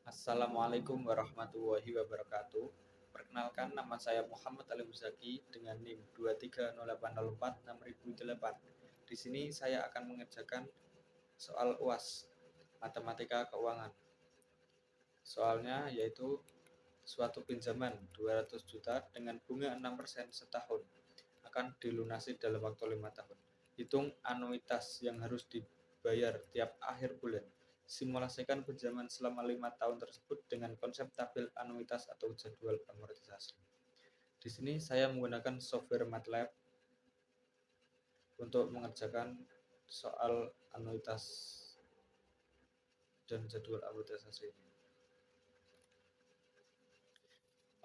Assalamualaikum warahmatullahi wabarakatuh. Perkenalkan, nama saya Muhammad Ali Muzaki dengan NIM 2308046.008. Di sini saya akan mengerjakan soal UAS Matematika Keuangan. Soalnya yaitu suatu pinjaman 200 juta dengan bunga 6% setahun akan dilunasi dalam waktu 5 tahun. Hitung anuitas yang harus dibayar tiap akhir bulan. Simulasikan pinjaman selama 5 tahun tersebut dengan konsep tabel anuitas atau jadwal amortisasi. Di sini saya menggunakan software MATLAB untuk mengerjakan soal anuitas dan jadwal amortisasi ini.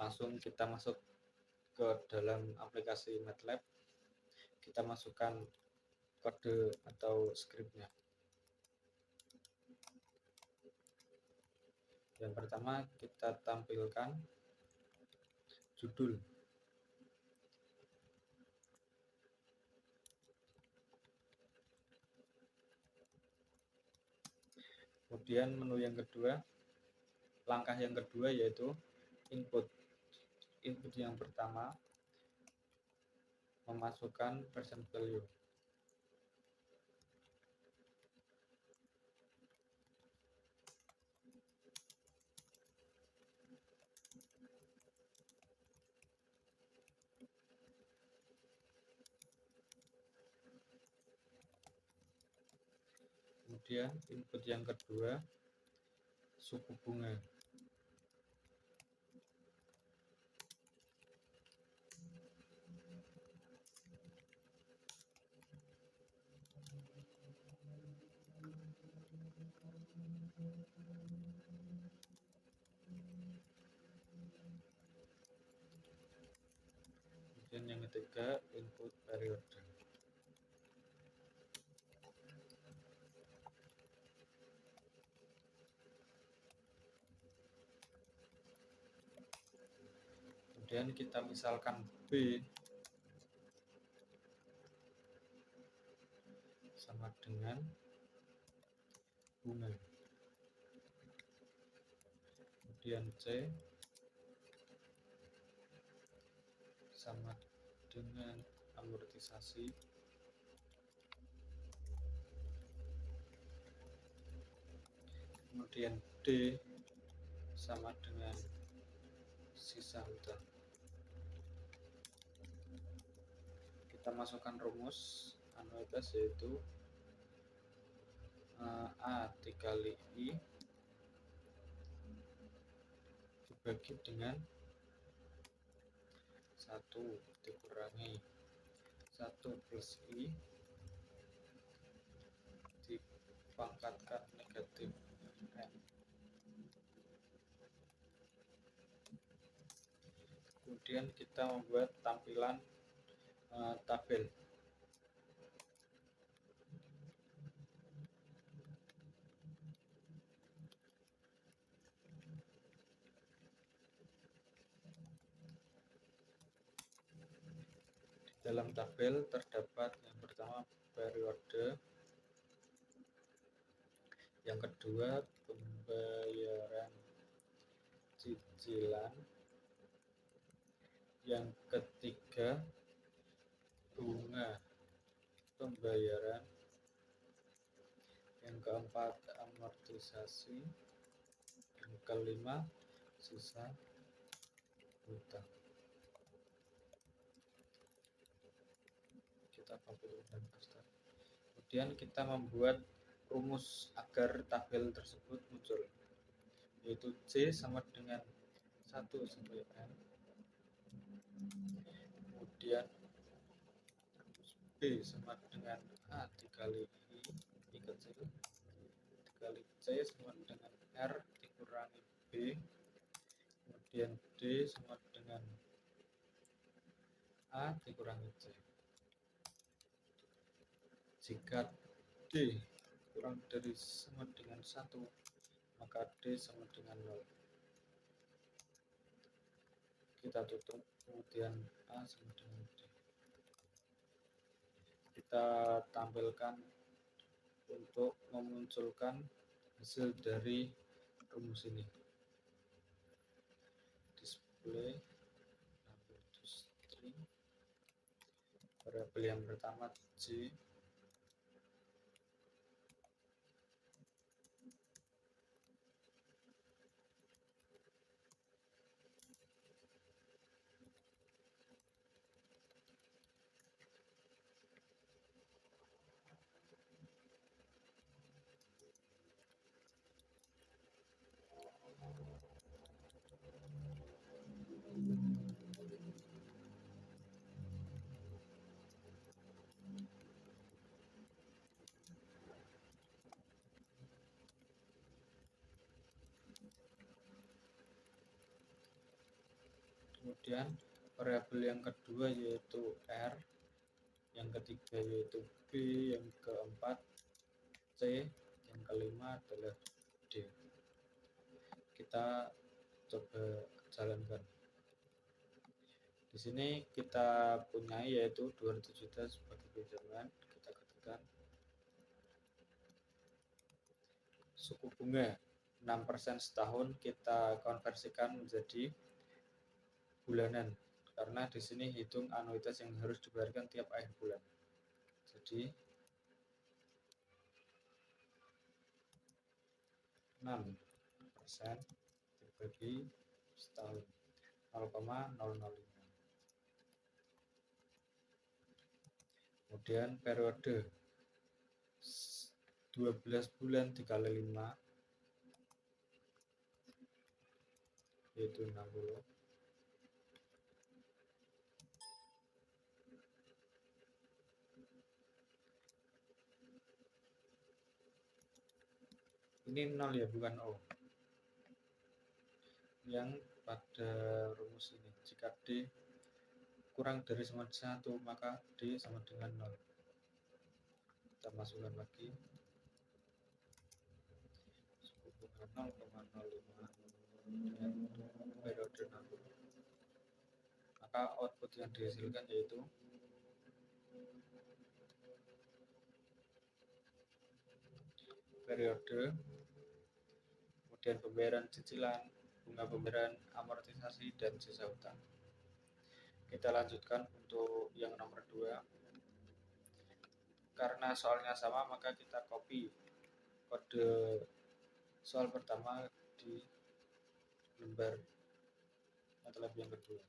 Langsung kita masuk ke dalam aplikasi MATLAB. Kita masukkan kode atau skripnya. Yang pertama kita tampilkan judul. Kemudian menu yang kedua, langkah yang kedua yaitu input. Input yang pertama memasukkan present value. Kemudian input yang kedua suku bunga. Kemudian yang ketiga input periode. Kemudian kita misalkan B sama dengan bunga. Kemudian C sama dengan amortisasi. Kemudian D sama dengan sisa hutang. Kita masukkan rumus anuitas yaitu A dikali I dibagi dengan 1 dikurangi 1 plus I dipangkatkan negatif N. Kemudian kita membuat tampilan tabel. Di dalam tabel terdapat yang pertama periode, yang kedua pembayaran cicilan, yang ketiga bunga pembayaran, yang keempat amortisasi, yang kelima sisa hutang. Kita copy dan paste. Kemudian kita membuat rumus agar tabel tersebut muncul, yaitu C sama dengan 1 sampai N. Kemudian B sama dengan A dikali I kecil dikali C sama dengan R dikurangi B. Kemudian D sama dengan A dikurangi C. Jika D kurang dari sama dengan 1, maka D sama dengan 0. Kita tutup, kemudian A sama dengan D. Kita tampilkan untuk memunculkan hasil dari rumus ini. boleh ambil to string. Variabel yang pertama J, kemudian variabel yang kedua yaitu R, yang ketiga yaitu B, yang keempat C, yang kelima adalah D. Kita coba jalankan. Di sini kita punya yaitu 200 juta sebagai pinjaman. Kita ketikkan suku bunga 6% setahun, kita konversikan menjadi bulanan karena di sini hitung anuitas yang harus dibayarkan tiap akhir bulan. Jadi 6% dibagi setahun 0,005. Kemudian periode 12 bulan dikali 5 yaitu 60. Ini 0 ya, bukan O. Yang pada rumus ini, jika D kurang dari sama dengan 1, maka D sama dengan 0. Kita masukkan lagi suku bunga 0,05 dan periode 60. Maka output yang dihasilkan yaitu periode, kemudian pembayaran cicilan, bunga pembayaran, amortisasi, dan sisa utang. Kita lanjutkan untuk yang nomor 2. Karena soalnya sama, maka kita copy kode soal pertama di lembar MATLAB yang kedua.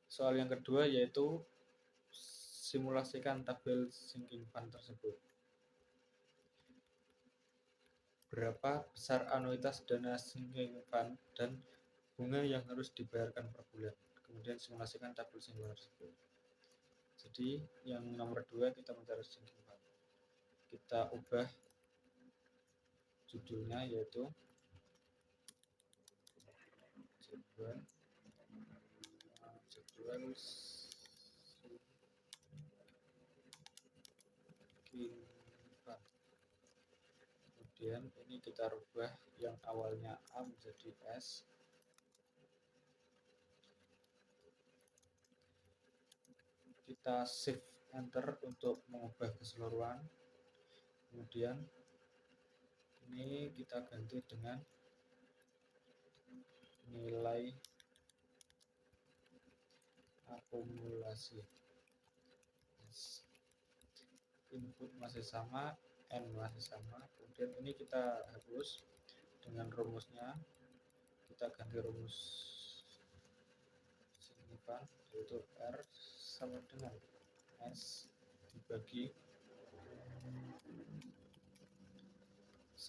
Soal yang kedua yaitu simulasikan tabel sinking fund tersebut. Berapa besar anuitas dana sinking fund dan bunga yang harus dibayarkan per bulan. Kemudian simulasikan tabel sinking fund tersebut. Jadi yang nomor 2 kita mencari sinking fund. Kita ubah judulnya yaitu jadwal sinking fund. Kemudian ini kita rubah yang awalnya A menjadi S. Kita shift enter untuk mengubah keseluruhan. Kemudian ini kita ganti dengan nilai akumulasi. Input masih sama, N masih sama. Kemudian ini kita hapus dengan rumusnya. Kita ganti rumus sinking fund yaitu R sama dengan S dibagi 1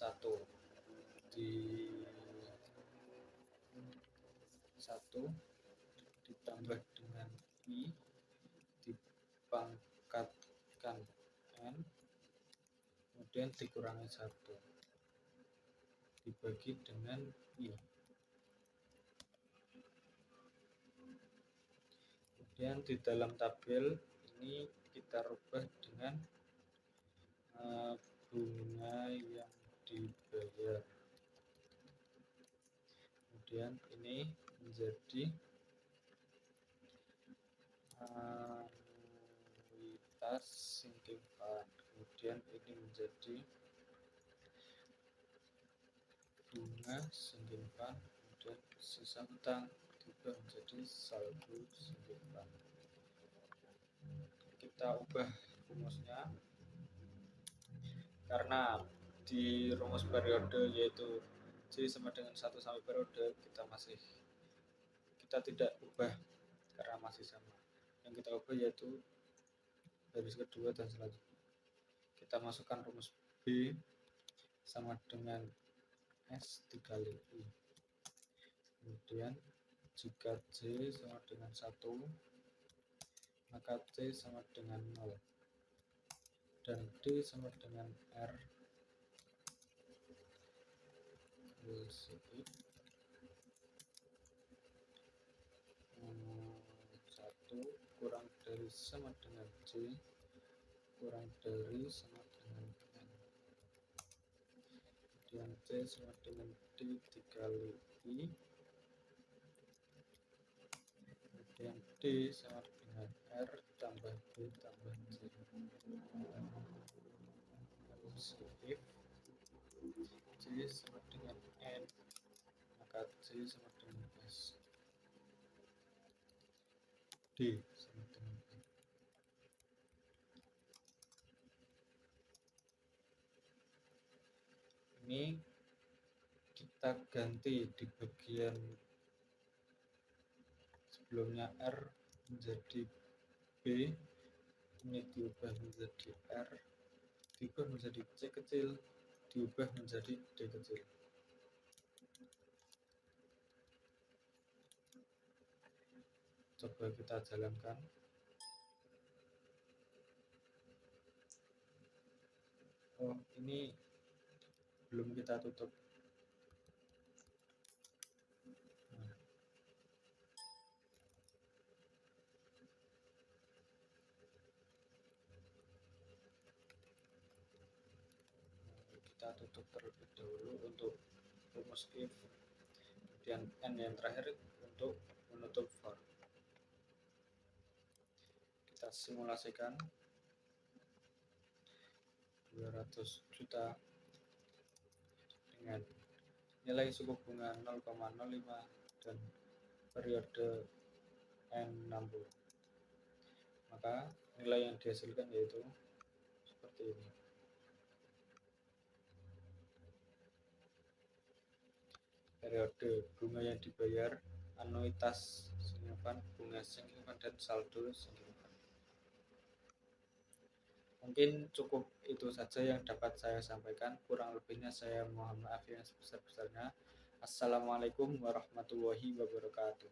ditambah dengan I dipangkatkan N kemudian dikurangi 1 dibagi dengan I. Kemudian di dalam tabel ini kita rubah dengan bunga yang dibayar. Kemudian ini menjadi anuitas sinking fund. Kemudian ini menjadi bunga sinking fund. kemudian sisa hutang diubah menjadi saldo simpan. Kita ubah rumusnya, karena di rumus periode yaitu C sama dengan 1 sampai periode kita tidak ubah karena masih sama. Yang kita ubah yaitu baris kedua dan selanjutnya. Kita masukkan rumus B sama dengan S dikali I. Kemudian jika C sama dengan 1, maka C sama dengan 0 dan D sama dengan R. Satu kurang dari sama dengan C kurang dari sama dengan N. Kemudian C sama dengan D dikali I. Kemudian D sama dengan R tambah B tambah C. If C sama dengan N, maka C sama dengan S. D sama dengan N. Ini kita ganti di bagian sebelumnya R menjadi B, ini diubah menjadi R, diubah menjadi C kecil, diubah menjadi D kecil. Coba kita jalankan. Oh, ini belum kita tutup. Kita tutup terlebih dahulu untuk rumus if, kemudian N yang terakhir untuk menutup for. Kita simulasikan 200 juta dengan nilai suku bunga 0,05 dan periode N60. Maka nilai yang dihasilkan yaitu seperti ini. Periode bunga yang dibayar, anuitas signifikan, bunga signifikan, dan saldo signifikan. Mungkin cukup itu saja yang dapat saya sampaikan. Kurang lebihnya saya mohon maaf yang sebesar-besarnya. Assalamualaikum warahmatullahi wabarakatuh.